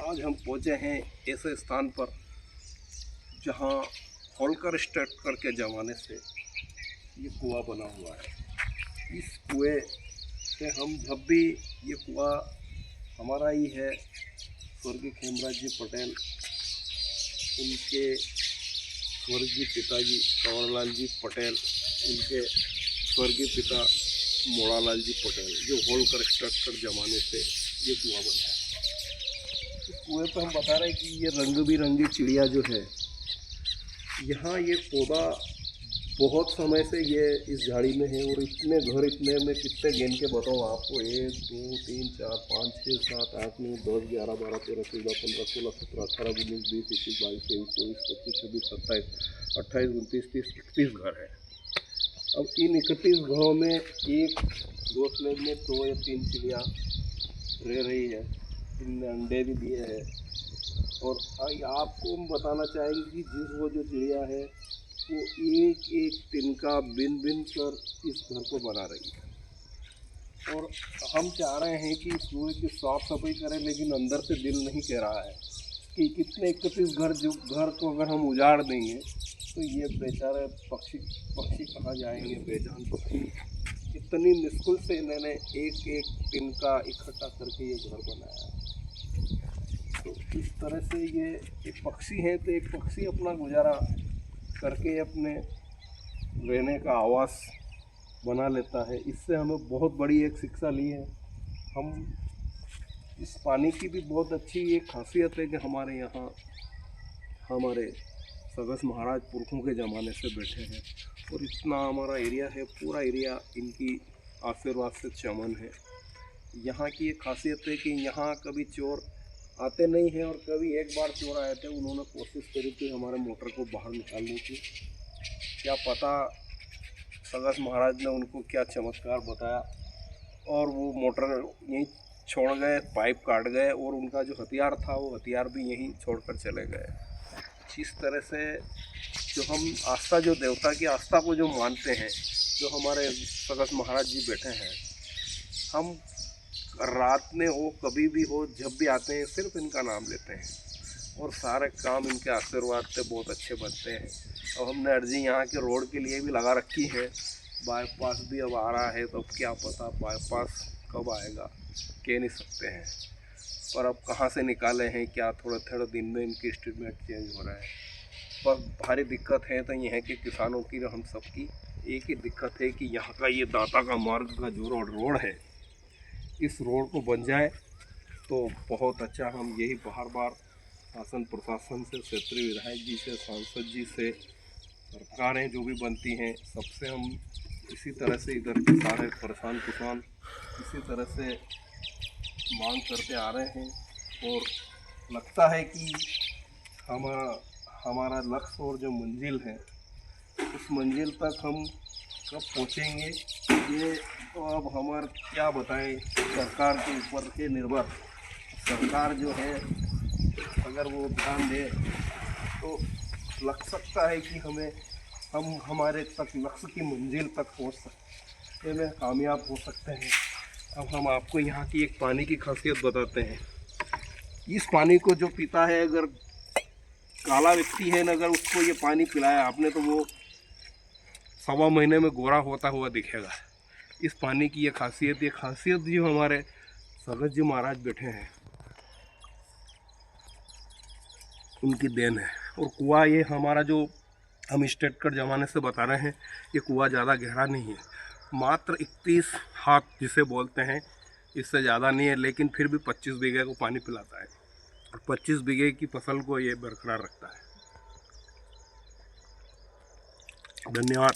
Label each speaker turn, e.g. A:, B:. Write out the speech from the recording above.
A: आज हम पहुंचे हैं ऐसे स्थान पर जहां होलकर स्ट्रक्चर के ज़माने से ये कुआं बना हुआ है। इस कुएं से हम जब भी ये कुआं हमारा ही है, स्वर्गीय खेमराज जी पटेल, उनके स्वर्गीय पिताजी कंवरलाल जी पटेल, उनके स्वर्गीय पिता मोड़ालाल जी पटेल, जो होलकर स्ट्रक्चर ज़माने से ये कुआं बना है। इस कुएं पर हम बता रहे हैं कि ये रंग बिरंगी चिड़िया जो है, यहाँ ये पौधा बहुत समय से ये इस झाड़ी में है। और इतने घर, इतने में कितने गिन के बताऊँ आपको, 1 2 3 4 5 6 7 8 9 10 11 12 13 14 15 16 17 18 19 20 21 22 23 24 25 26 27 28 29 30 31 घर है। अब इन 31 घरों में एक घोंसले में 2 या 3 चिड़िया रह रही है। इनने अंडे भी दिए हैं। और आपको हम बताना चाहेंगे कि वो जो चिड़िया है वो एक एक तिनका बिन बिन कर इस घर को बना रही है। और हम चाह रहे हैं कि इस कुएं की साफ सफाई करें, लेकिन अंदर से दिल नहीं कह रहा है कि कितने 31 घर को अगर हम उजाड़ देंगे तो ये बेचारे पक्षी कहाँ जाएंगे। बेजान पक्षी इतनी मुश्किल से इन्होंने एक एक तिनका इकट्ठा करके ये घर बनाया है। तो इस तरह से ये पक्षी हैं, तो एक पक्षी अपना गुजारा करके अपने रहने का आवास बना लेता है। इससे हमें बहुत बड़ी एक शिक्षा ली है। हम इस पानी की भी बहुत अच्छी एक खासियत है कि हमारे यहाँ हमारे सगस महाराज पुरखों के ज़माने से बैठे हैं। और इतना हमारा एरिया है, पूरा एरिया इनकी आशीर्वाद से चमन है। यहाँ की एक खासियत है कि यहाँ कभी चोर आते नहीं हैं। और कभी एक बार चोर आए थे, उन्होंने कोशिश करी थी हमारे मोटर को बाहर निकालने की। क्या पता सगस महाराज ने उनको क्या चमत्कार बताया और वो मोटर यहीं छोड़ गए, पाइप काट गए और उनका जो हथियार था वो हथियार भी यहीं छोड़कर चले गए। इस तरह से जो हम आस्था, जो देवता की आस्था को जो मानते हैं, जो हमारे सगस महाराज जी बैठे हैं, हम रात में हो, कभी भी हो, जब भी आते हैं सिर्फ इनका नाम लेते हैं और सारे काम इनके आशीर्वाद से बहुत अच्छे बनते हैं। अब हमने अर्जी यहाँ के रोड के लिए भी लगा रखी है। बाईपास भी अब आ रहा है, तो अब क्या पता बाईपास कब आएगा, कह नहीं सकते हैं। पर अब कहाँ से निकाले हैं क्या, थोड़े थोड़े दिन में इनकी एस्टीमेट चेंज हो रहा है। पर भारी दिक्कत है तो यहाँ के किसानों की, हम सबकी एक ही दिक्कत है कि यहाँ का ये दाता का मार्ग का जो रोड है, इस रोड को बन जाए तो बहुत अच्छा। हम यही बार बार शासन प्रशासन से, क्षेत्रीय विधायक जी से, सांसद जी से, सरकारें जो भी बनती हैं, सबसे हम इसी तरह से इधर के सारे परेशान किसान इसी तरह से मांग करते आ रहे हैं। और लगता है कि हमारा लक्ष्य और जो मंजिल है, उस मंजिल तक हम कब पहुँचेंगे ये तो अब हमारे क्या बताएं, सरकार के ऊपर के निर्भर। सरकार जो है अगर वो ध्यान दे तो लग सकता है कि हम हमारे तक लक्ष्य की मंजिल तक पहुंच सकते में कामयाब हो सकते हैं। अब हम आपको यहाँ की एक पानी की खासियत बताते हैं। इस पानी को जो पीता है, अगर काला व्यक्ति है न, अगर उसको ये पानी पिलाया आपने तो वो 1.25 महीने में गोरा होता हुआ दिखेगा। इस पानी की ये खासियत जो हमारे सगस जी महाराज बैठे हैं उनकी देन है। और कुआं ये हमारा जो हम स्टेटकर ज़माने से बता रहे हैं, ये कुआं ज़्यादा गहरा नहीं है, मात्र 31 हाथ जिसे बोलते हैं, इससे ज़्यादा नहीं है। लेकिन फिर भी 25 बीघे को पानी पिलाता है और 25 बीघे की फसल को ये बरकरार रखता है। धन्यवाद।